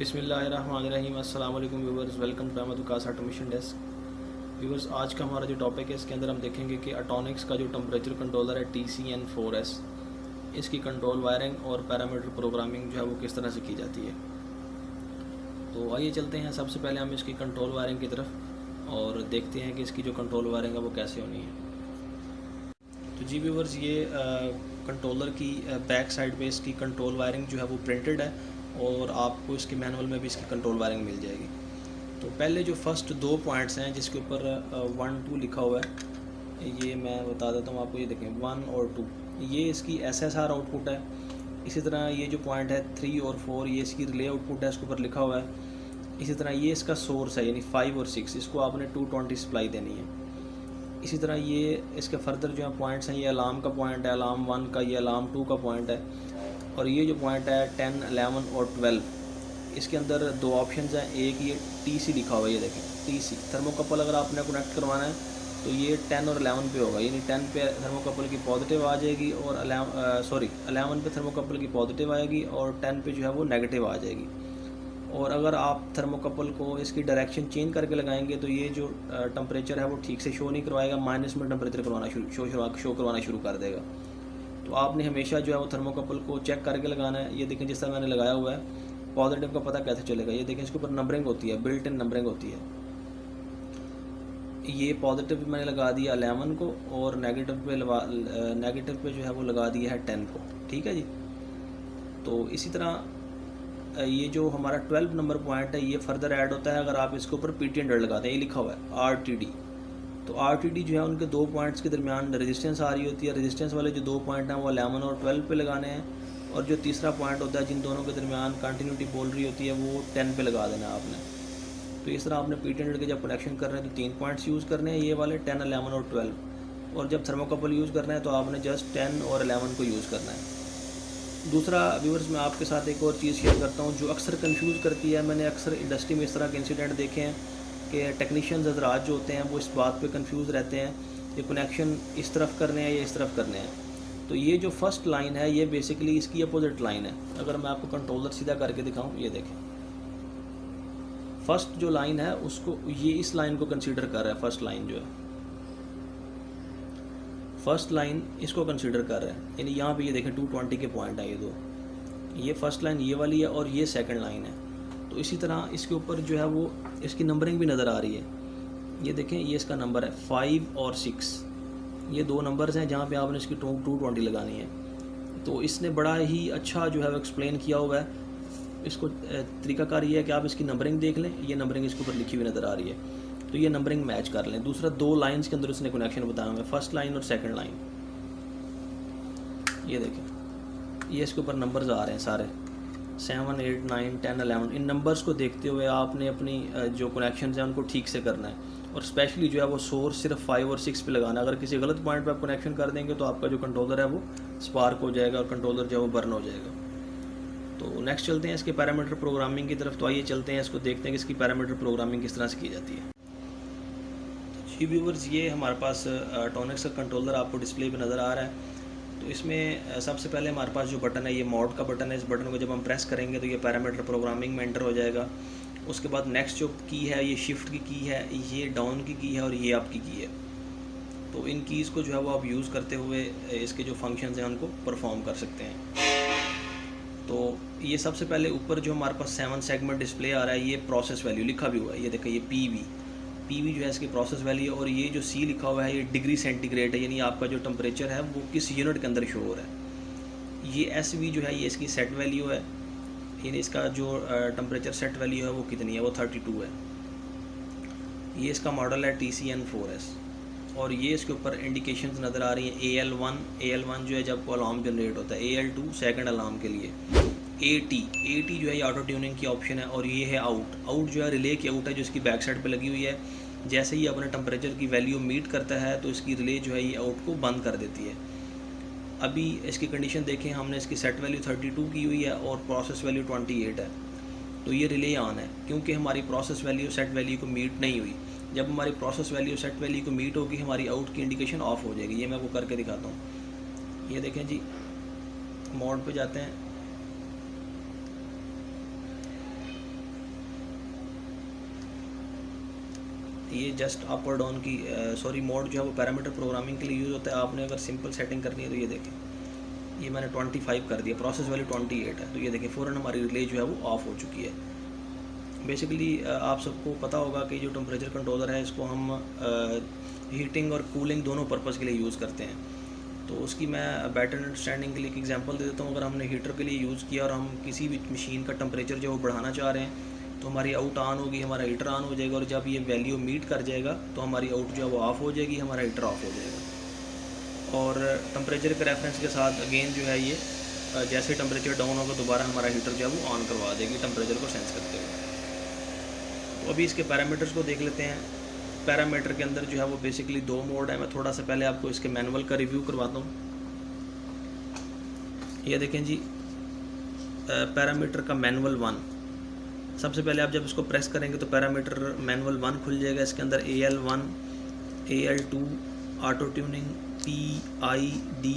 बिस्मिल्लाहिर्रहमानिर्रहीम। अस्सलाम वालेकुम viewers, welcome to Ahmad Waqas automation desk. Viewers, आज का हमारा जो टॉपिक है इसके अंदर हम देखेंगे कि अटोनिक्स का जो टेम्परेचर कंट्रोलर है TCN4S, इसकी कंट्रोल वायरिंग और पैरामीटर प्रोग्रामिंग जो है वो किस तरह से की जाती है। तो आइए चलते हैं सबसे पहले हम इसकी कंट्रोल वायरिंग की तरफ और देखते हैं कि इसकी जो कंट्रोल वायरिंग है वो कैसे होनी है। तो जी व्यूवर्स, ये कंट्रोलर की बैक साइड पे इसकी कंट्रोल वायरिंग जो है वो प्रिंटेड है और आपको इसके मैनुअल में भी इसकी कंट्रोल वायरिंग मिल जाएगी। तो पहले जो फर्स्ट दो पॉइंट्स हैं जिसके ऊपर 1 2 लिखा हुआ है, ये मैं बता देता हूँ आपको। ये देखें 1 और 2, ये इसकी SSR आउटपुट है। इसी तरह ये जो पॉइंट है 3 और 4, ये इसकी रिले आउटपुट है, इसके ऊपर लिखा हुआ है। इसी तरह ये इसका सोर्स है, यानी 5 और 6, इसको आपने 220 सप्लाई देनी है। इसी तरह ये इसके फर्दर जो है पॉइंट्स हैं, ये अलार्म का पॉइंट है, अलार्म 1 का, ये अलार्म 2 का पॉइंट है। और ये जो पॉइंट है 10, 11 और 12, इसके अंदर दो ऑप्शंस हैं। एक ये TC लिखा हुआ है, ये देखें TC थर्मोकपल अगर आपने कनेक्ट करवाना है तो ये 10 और 11 पे होगा, यानी 10 पे थर्मोकपल की पॉजिटिव आ जाएगी और 11 पे थर्मोकपल की पॉजिटिव आएगी और 10 पे जो है वो नेगेटिव आ जाएगी। और अगर आप थर्मोकपल को इसकी डायरेक्शन चेंज करके लगाएंगे तो ये जो टेम्परेचर है वो ठीक से शो नहीं करवाएगा, माइनस में टेम्परेचर करवाना शो करवाना शुरू कर देगा। तो आपने हमेशा जो है वो थर्मोकपल को चेक करके लगाना है। ये देखें जिस तरह मैंने लगाया हुआ है, पॉजिटिव का पता कैसे चलेगा, ये देखें इसके ऊपर नंबरिंग होती है, बिल्ट इन नंबरिंग होती है। ये पॉजिटिव मैंने लगा दिया 11 को और नेगेटिव पे जो है वो लगा दिया है 10 को। ठीक है जी। तो इसी तरह ये जो हमारा 12 नंबर पॉइंट है ये फर्दर ऐड होता है अगर आप इसके ऊपर PT100 लगाते हैं। ये लिखा हुआ है RTD। तो RTD जो है उनके दो पॉइंट्स के दरमियान रेजिस्टेंस आ रही होती है। रेजिस्टेंस वाले जो दो पॉइंट हैं वो 11 और 12 पे लगाने हैं, और जो तीसरा पॉइंट होता है जिन दोनों के दरमियान कंटिन्यूटी बोल रही होती है वो 10 पे लगा देना है आपने। तो इस तरह आपने PT100 के जब कनेक्शन कर रहे हैं तो 3 पॉइंट्स यूज़ करने हैं, ये वाले 10, 11 और 12। और जब थर्मोकपल यूज़ करना है तो आपने जस्ट 10 और 11 को यूज़ करना है। दूसरा व्यूअर्स, मैं आपके साथ एक और चीज़ शेयर करता हूँ जो अक्सर कंफ्यूज करती है। मैंने अक्सर इंडस्ट्री में इस तरह के इंसिडेंट देखे हैं कि टेक्नीशियंस हजरात जो होते हैं वो इस बात पे कंफ्यूज रहते हैं कि कनेक्शन इस तरफ करने हैं या इस तरफ करने हैं। तो ये जो फर्स्ट लाइन है ये बेसिकली इसकी अपोजिट लाइन है। अगर मैं आपको कंट्रोलर सीधा करके दिखाऊं, ये देखें फर्स्ट जो लाइन है उसको, ये इस लाइन को कंसीडर कर रहा है। फर्स्ट लाइन जो है, फर्स्ट लाइन इसको कंसीडर कर रहा है, यानी यहाँ पे ये देखें 220 के पॉइंट है ये दो। ये फर्स्ट लाइन ये वाली है और ये सेकंड लाइन है। तो इसी तरह इसके ऊपर जो है वो इसकी नंबरिंग भी नज़र आ रही है। ये देखें ये इसका नंबर है 5 और 6, ये दो नंबर्स हैं जहाँ पे आपने इसकी 220 लगानी है। तो इसने बड़ा ही अच्छा जो है वो एक्सप्लेन किया हुआ है। इसको तरीकाकार ये है कि आप इसकी नंबरिंग देख लें, ये नंबरिंग इसके ऊपर लिखी हुई नज़र आ रही है, तो ये नंबरिंग मैच कर लें। दूसरा, दो लाइन्स के अंदर इसने कनेक्शन बताया हुआ है, फर्स्ट लाइन और सेकेंड लाइन। ये देखें ये इसके ऊपर नंबर्स आ रहे हैं सारे 7, 8, 9, 10, 11। इन नंबर्स को देखते हुए आपने अपनी जो कनेक्शन हैं उनको ठीक से करना है। और स्पेशली जो है वो सोर्स सिर्फ 5 और 6 पे लगाना है। अगर किसी गलत पॉइंट पे आप कनेक्शन कर देंगे तो आपका जो कंट्रोलर है वो स्पार्क हो जाएगा और कंट्रोलर जो है वो बर्न हो जाएगा। तो नेक्स्ट चलते हैं इसके पैरामीटर प्रोग्रामिंग की तरफ। तो आइए चलते हैं इसको देखते हैं कि इसकी पैरामीटर प्रोग्रामिंग किस तरह से की जाती है। जी व्यूवर्स, ये हमारे पास अटोनिक्स का कंट्रोलर आपको डिस्प्ले पे नज़र आ रहा है। तो इसमें सबसे पहले हमारे पास जो बटन है ये मोड का बटन है। इस बटन को जब हम प्रेस करेंगे तो ये पैरामीटर प्रोग्रामिंग में एंटर हो जाएगा। उसके बाद नेक्स्ट जो की है ये शिफ्ट की है, ये डाउन की है और ये अप की है। तो इन कीज़ को जो है वो आप यूज़ करते हुए इसके जो फंक्शंस हैं उनको परफॉर्म कर सकते हैं। तो ये सबसे पहले ऊपर जो हमारे पास 7 सेगमेंट डिस्प्ले आ रहा है, ये प्रोसेस वैल्यू लिखा भी हुआ है। ये देखिए ये PV जो है इसकी प्रोसेस वैल्यू है। और ये जो C लिखा हुआ है ये डिग्री सेंटीग्रेड है, यानी आपका जो टेम्परेचर है वो किस यूनिट के अंदर शो हो रहा है। ये SV जो है ये इसकी सेट वैल्यू है, यानी इसका जो टेम्परेचर सेट वैल्यू है वो कितनी है, वो 32 है। ये इसका मॉडल है TCN4S। और ये इसके ऊपर इंडिकेशंस नज़र आ रही हैं। AL1 जो है जब को अलार्म जनरेट होता है, AL2 सेकंड अलार्म के लिए, AT जो है ये ऑटो ट्यूनिंग की ऑप्शन है। और ये है आउट जो है रिले की आउट है जो इसकी बैक साइड पे लगी हुई है। जैसे ही अपने टेम्परेचर की वैल्यू मीट करता है तो इसकी रिले जो है ये आउट को बंद कर देती है। अभी इसकी कंडीशन देखें, हमने इसकी सेट वैल्यू 32 की हुई है और प्रोसेस वैल्यू 28 है। तो ये रिले ऑन है क्योंकि हमारी प्रोसेस वैल्यू सेट वैल्यू को मीट नहीं हुई। जब हमारी प्रोसेस वैल्यू सेट वैल्यू को मीट होगी हमारी आउट की इंडिकेशन ऑफ हो जाएगी। ये मैं आपको करके दिखाता हूँ। ये देखें जी, मोड पे जाते हैं। ये जस्ट अप और डाउन की सॉरी मोड जो है वो पैरामीटर प्रोग्रामिंग के लिए यूज़ होता है। आपने अगर सिंपल सेटिंग करनी है तो ये देखें, ये मैंने 25 कर दिया, प्रोसेस वैल्यू 28 है, तो ये देखिए फ़ौरन हमारी रिले जो है वो ऑफ हो चुकी है। बेसिकली आप सबको पता होगा कि जो टेम्परेचर कंट्रोलर है इसको हम हीटिंग और कूलिंग दोनों पर्पज़ के लिए यूज़ करते हैं। तो उसकी मैं बेटर अंडरस्टैंडिंग के लिए एक एग्जांपल दे देता हूँ। अगर हमने हीटर के लिए यूज़ किया और हम किसी भी मशीन का टेम्परेचर जो वो बढ़ाना चाह रहे हैं, तो हमारी आउट ऑन होगी, हमारा हीटर ऑन हो जाएगा, और जब ये वैल्यू मीट कर जाएगा तो हमारी आउट जो है वो ऑफ हो जाएगी, हमारा हीटर ऑफ हो जाएगा। और टेम्परेचर के रेफरेंस के साथ अगेन जो है ये जैसे टेम्परेचर डाउन होगा दोबारा हमारा हीटर जो है वो ऑन करवा देगी टेम्परेचर को सेंस करते हुए। तो अभी इसके पैरामीटर्स को देख लेते हैं। पैरामीटर के अंदर जो है वो बेसिकली 2 मोड है। मैं थोड़ा सा पहले आपको इसके मैनुअल का रिव्यू करवाता हूँ। ये देखें जी, पैरामीटर का मैनुअल 1। सबसे पहले आप जब इसको प्रेस करेंगे तो पैरामीटर मैनुअल 1 खुल जाएगा। इसके अंदर AL1, AL2, auto tuning, PID,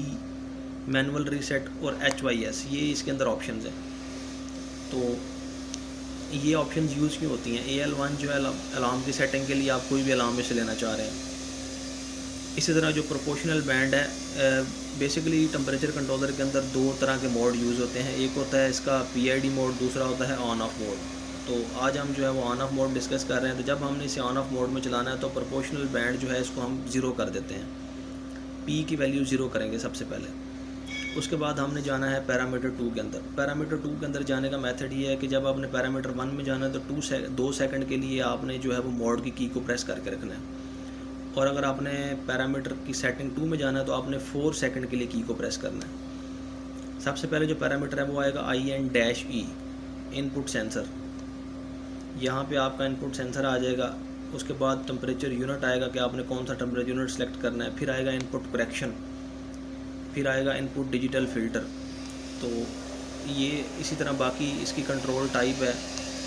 manual reset और HYS, ये इसके अंदर ऑप्शंस हैं। तो ये ऑप्शंस यूज़ क्यों होती हैं? AL1 जो है अलार्म की सेटिंग के लिए, आप कोई भी अलार्म में से लेना चाह रहे हैं। इसी तरह जो प्रोपोर्शनल बैंड है, बेसिकली टेम्परेचर कंट्रोलर के अंदर 2 तरह के मोड यूज़ होते हैं। एक होता है इसका PID मोड, दूसरा होता है ऑन ऑफ मोड। तो आज हम जो है वो ऑन ऑफ मोड डिस्कस कर रहे हैं। तो जब हमने इसे ऑन ऑफ मोड में चलाना है तो प्रोपोर्शनल बैंड जो है इसको हम 0 कर देते हैं। P की वैल्यू 0 करेंगे सबसे पहले। उसके बाद हमने जाना है पैरामीटर 2 के अंदर। पैरामीटर 2 के अंदर जाने का मेथड ये है कि जब आपने पैरामीटर 1 में जाना है तो 2 सेकंड के लिए आपने जो है वो मोड की की को प्रेस करके रखना है, और अगर आपने पैरामीटर की सेटिंग 2 में जाना है तो आपने 4 सेकंड के लिए की को प्रेस करना है। सबसे पहले जो पैरामीटर है वो आएगा IN-E, इनपुट सेंसर। यहाँ पे आपका इनपुट सेंसर आ जाएगा। उसके बाद टेम्परेचर यूनिट आएगा कि आपने कौन सा टेम्परेचर यूनिट सेलेक्ट करना है। फिर आएगा इनपुट करेक्शन, फिर आएगा इनपुट डिजिटल फ़िल्टर। तो ये इसी तरह बाकी इसकी कंट्रोल टाइप है।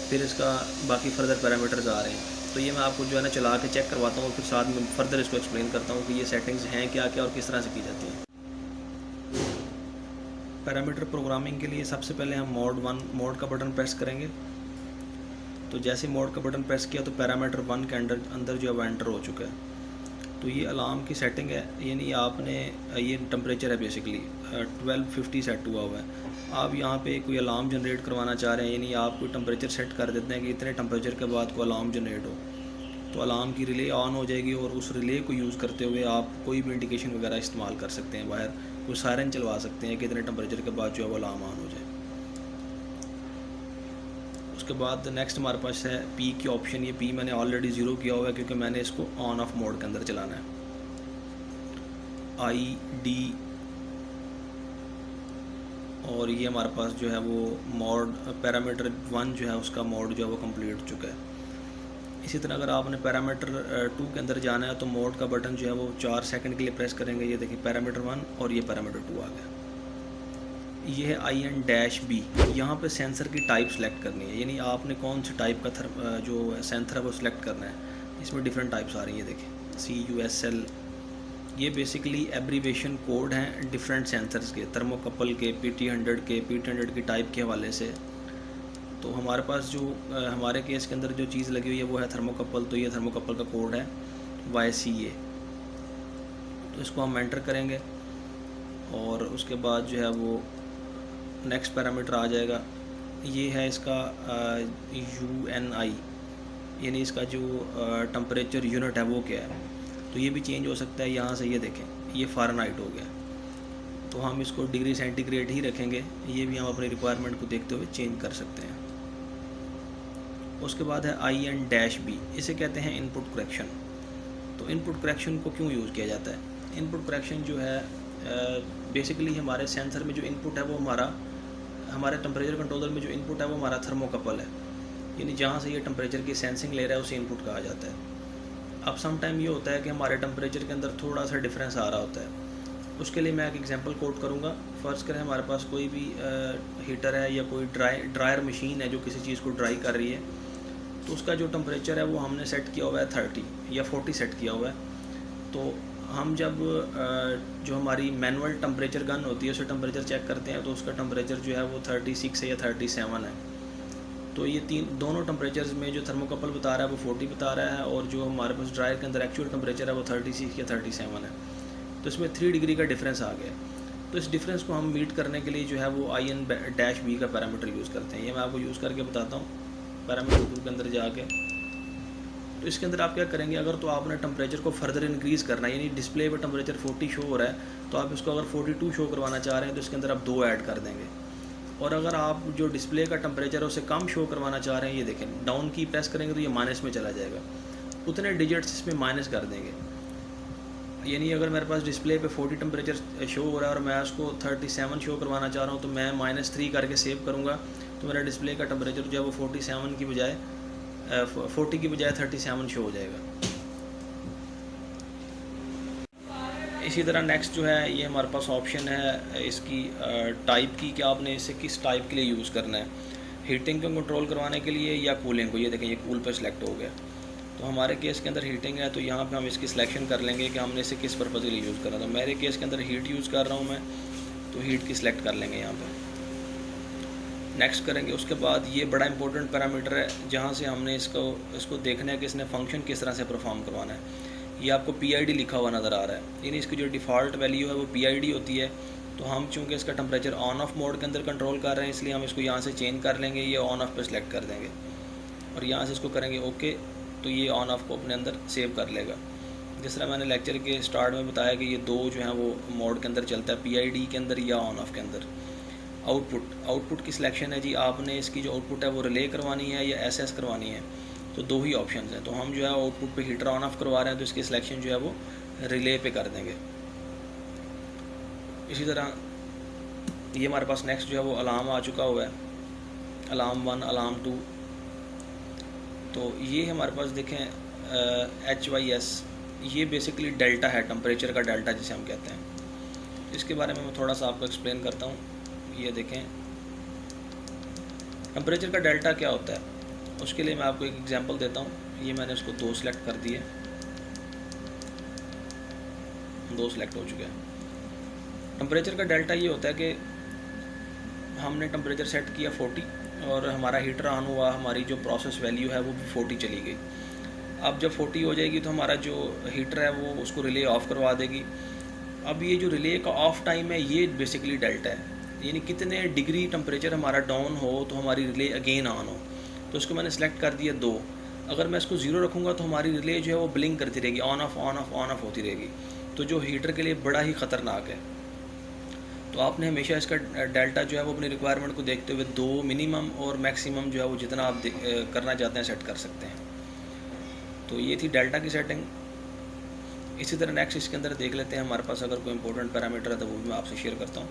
फिर इसका बाकी फर्दर पैरामीटर्स आ रहे हैं। तो ये मैं आपको जो है ना चला के चेक करवाता हूँ, फिर साथ में फर्दर इसको एक्सप्लेन करता हूँ कि ये सेटिंग्स हैं क्या क्या और किस तरह से की जाती हैं। पैरामीटर प्रोग्रामिंग के लिए सबसे पहले हम मोड 1 मोड का बटन प्रेस करेंगे। तो जैसे मोड का बटन प्रेस किया तो पैरामीटर 1 के अंदर जो है वो एंटर हो चुका है। तो ये अलार्म की सेटिंग है, यानी आपने ये टेम्परेचर है बेसिकली 1250 सेट हुआ हुआ है। आप यहाँ पे कोई अलार्म जनरेट करवाना चाह रहे हैं, यानी आप कोई टेम्परेचर सेट कर देते हैं कि इतने टेम्परेचर के बाद को अलार्म जनरेट हो, तो अलार्म की रिले ऑन हो जाएगी, और उस रिले को यूज़ करते हुए आप कोई भी इंडिकेशन वगैरह इस्तेमाल कर सकते हैं। बाहर कोई सायरन चलवा सकते हैं कि इतने टेम्परेचर के बाद जो है वो अलार्म ऑन हो जाए। उसके बाद नेक्स्ट हमारे पास है P की ऑप्शन। ये P मैंने ऑलरेडी 0 किया हुआ है क्योंकि मैंने इसको ऑन ऑफ मोड के अंदर चलाना है। ID, और ये हमारे पास जो है वो मोड पैरामीटर 1 जो है उसका मोड जो है वो कंप्लीट हो चुका है। इसी तरह अगर आपने पैरामीटर 2 के अंदर जाना है तो मोड का बटन जो है वो 4 सेकंड के लिए प्रेस करेंगे। ये देखिए पैरामीटर 1 और ये पैरामीटर 2 आ गया। ये है IN-B। यहाँ पे सेंसर की टाइप सेलेक्ट करनी है, यानी आपने कौन से टाइप का जो सेंसर है वो सिलेक्ट करना है। इसमें डिफरेंट टाइप्स आ रही हैं, देखिए CUSL। ये बेसिकली एब्रीवेशन कोड हैं डिफरेंट सेंसर्स के, थर्मोकपल के, PT100 के, PT100 की टाइप के हवाले से। तो हमारे पास जो हमारे केस के अंदर जो चीज़ लगी हुई है वो है थर्मोकपल। तो ये थर्मोकपल का कोड है YCA। तो इसको हम एंटर करेंगे और उसके बाद जो है वो नेक्स्ट पैरामीटर आ जाएगा। ये है इसका UNI, यानी इसका जो टेम्परेचर यूनिट है वो क्या है। तो ये भी चेंज हो सकता है। यहाँ से ये देखें, ये फ़ारेनहाइट हो गया, तो हम इसको डिग्री सेंटीग्रेड ही रखेंगे। ये भी हम अपनी रिक्वायरमेंट को देखते हुए चेंज कर सकते हैं। उसके बाद है IN-B, इसे कहते हैं इनपुट करेक्शन। तो इनपुट करेक्शन को क्यों यूज़ किया जाता है? इनपुट करेक्शन जो है बेसिकली हमारे सेंसर में जो इनपुट है वो हमारे टेम्परेचर कंट्रोलर में जो इनपुट है वो हमारा थर्मोकपल है, यानी जहाँ से ये टेम्परेचर की सेंसिंग ले रहा है उसे इनपुट कहा जाता है। अब सम टाइम ये होता है कि हमारे टेम्परेचर के अंदर थोड़ा सा डिफरेंस आ रहा होता है। उसके लिए मैं एक एग्जांपल कोट करूँगा। फ़र्ज़ करें हमारे पास कोई भी हीटर है या कोई ड्रायर मशीन है जो किसी चीज़ को ड्राई कर रही है, तो उसका जो टेम्परेचर है वो हमने सेट किया हुआ है 30 या 40 सेट किया हुआ है। तो हम जब जो हमारी मैनुअल टेम्परेचर गन होती है उसे टेम्परेचर चेक करते हैं तो उसका टेम्परेचर जो है वो 36 है या 37 है। तो ये दोनों टेम्परेचर्स में जो थर्मोकपल बता रहा है वो 40 बता रहा है, और जो हमारे पास ड्रायर के अंदर एक्चुअल टेम्परेचर है वो 36 या 37 है। तो इसमें 3 डिग्री का डिफरेंस आ गया। तो इस डिफरेंस को हम मीट करने के लिए जो है वो IN-B का पैरामीटर यूज़ करते हैं। ये मैं आपको यूज़ करके बताता हूँ। पैरामीटर ग्रुप के अंदर जाके तो इसके अंदर आप क्या करेंगे, अगर तो आपने टेम्परेचर को फर्दर इंक्रीज़ करना है, यानी डिस्प्ले पे टेम्परेचर 40 शो हो रहा है तो आप इसको अगर 42 शो करवाना चाह रहे हैं तो इसके अंदर आप 2 ऐड कर देंगे। और अगर आप जो डिस्प्ले का टेम्परेचर है उसे कम शो करवाना चाह रहे हैं, ये देखें डाउन की प्रेस करेंगे तो ये माइनस में चला जाएगा, उतने डिजिट्स इसमें माइनस कर देंगे। यानी अगर मेरे पास डिस्प्ले पे 40 टेम्परेचर शो हो रहा है और मैं उसको 37 शो करवाना चाह रहा हूँ तो मैं -3 करके सेव करूँगा, तो मेरा डिस्प्ले का टेम्परेचर जो है वो 47 की बजाय 40 की बजाय 37 शो हो जाएगा। इसी तरह नेक्स्ट जो है ये हमारे पास ऑप्शन है इसकी टाइप की, कि आपने इसे किस टाइप के लिए यूज़ करना है, हीटिंग को कंट्रोल करवाने के लिए या कूलिंग को। ये देखें ये कूल पर सिलेक्ट हो गया। तो हमारे केस के अंदर हीटिंग है तो यहाँ पे हम इसकी सिलेक्शन कर लेंगे कि हमने इसे किस पर्पज़ के लिए यूज़ करना है। तो मेरे केस के अंदर हीट यूज़ कर रहा हूँ मैं, तो हीट की सिलेक्ट कर लेंगे यहाँ पर, नेक्स्ट करेंगे। उसके बाद ये बड़ा इंपॉर्टेंट पैरामीटर है जहाँ से हमने इसको देखना है कि इसने फंक्शन किस तरह से परफॉर्म करवाना है। ये आपको PID लिखा हुआ नज़र आ रहा है, यानी इसकी जो डिफ़ॉल्ट वैल्यू है वो PID होती है। तो हम चूँकि इसका टेम्परेचर ऑन ऑफ मोड के अंदर कंट्रोल कर रहे हैं इसलिए हम इसको यहाँ से चेंज कर लेंगे, ये ऑन ऑफ पर सिलेक्ट कर देंगे और यहाँ से इसको करेंगे ओके, तो ये ऑन ऑफ को अपने अंदर सेव कर लेगा। जिस तरह मैंने लेक्चर के स्टार्ट में बताया कि ये 2 जो हैं वो मोड के अंदर चलता है, PID के अंदर या ऑन ऑफ के अंदर। आउटपुट की सिलेक्शन है जी, आपने इसकी जो आउटपुट है वो रिले करवानी है या SS करवानी है, तो 2 ही ऑप्शन हैं। तो हम जो है आउटपुट पे हीटर ऑन ऑफ करवा रहे हैं तो इसकी सिलेक्शन जो है वो रिले पे कर देंगे। इसी तरह ये हमारे पास नेक्स्ट जो है वो अलार्म आ चुका हुआ है, अलार्म 1 अलार्म 2। तो ये हमारे पास देखें HYS, ये बेसिकली डेल्टा है, टेम्परेचर का डेल्टा जिसे हम कहते हैं। इसके बारे में मैं थोड़ा सा आपको एक्सप्लेन करता हूँ। ये देखें टेम्परेचर का डेल्टा क्या होता है, उसके लिए मैं आपको एक एग्जांपल देता हूँ। ये मैंने इसको 2 सेलेक्ट कर दिए, 2 सेलेक्ट हो चुके हैं। टेम्परेचर का डेल्टा ये होता है कि हमने टेम्परेचर सेट किया 40 और हमारा हीटर ऑन हुआ, हमारी जो प्रोसेस वैल्यू है वो भी 40 चली गई। अब जब 40 हो जाएगी तो हमारा जो हीटर है वो उसको रिले ऑफ़ करवा देगी। अब ये जो रिले का ऑफ टाइम है ये बेसिकली डेल्टा है, यानी कितने डिग्री टेम्परेचर हमारा डाउन हो तो हमारी रिले अगेन ऑन हो। तो इसको मैंने सेलेक्ट कर दिया 2। अगर मैं इसको 0 रखूँगा तो हमारी रिले जो है वो ब्लिंक करती रहेगी, ऑन ऑफ होती रहेगी, तो जो हीटर के लिए बड़ा ही ख़तरनाक है। तो आपने हमेशा इसका डेल्टा जो है वो अपनी रिक्वायरमेंट को देखते हुए 2 मिनिमम और मैक्सिमम जो है वो जितना आप करना चाहते हैं सेट कर सकते हैं। तो ये थी डेल्टा की सेटिंग। इसी तरह नेक्स्ट इसके अंदर देख लेते हैं हमारे पास अगर कोई इंपॉर्टेंट पैरामीटर है तो वो भी मैं आपसे शेयर करता हूँ।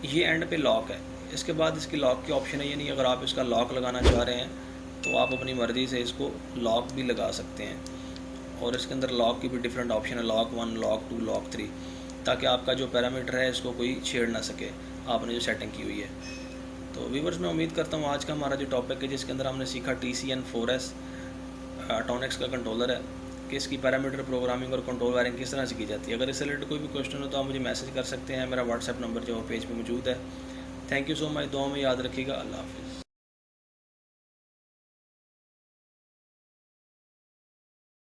ये एंड पे लॉक है, इसके बाद इसकी लॉक की ऑप्शन है, यानी अगर आप इसका लॉक लगाना चाह रहे हैं तो आप अपनी मर्ज़ी से इसको लॉक भी लगा सकते हैं। और इसके अंदर लॉक की भी डिफरेंट ऑप्शन है, लॉक 1, लॉक 2, लॉक 3, ताकि आपका जो पैरामीटर है इसको कोई छेड़ ना सके, आपने जो सेटिंग की हुई है। तो व्यूअर्स मैं उम्मीद करता हूँ आज का हमारा जो टॉपिक है जिसके अंदर हमने सीखा TCN4S टॉनिक्स का कंट्रोलर है कि इसकी पैरामीटर प्रोग्रामिंग और कंट्रोल वायरिंग किस तरह से की जाती है। अगर इससे रिलेटेड कोई भी क्वेश्चन हो तो आप मुझे मैसेज कर सकते हैं, मेरा व्हाट्सएप नंबर जो पेज पे मौजूद है। थैंक यू सो मच, दुआ में याद रखिएगा। अल्लाह हाफ़िज़।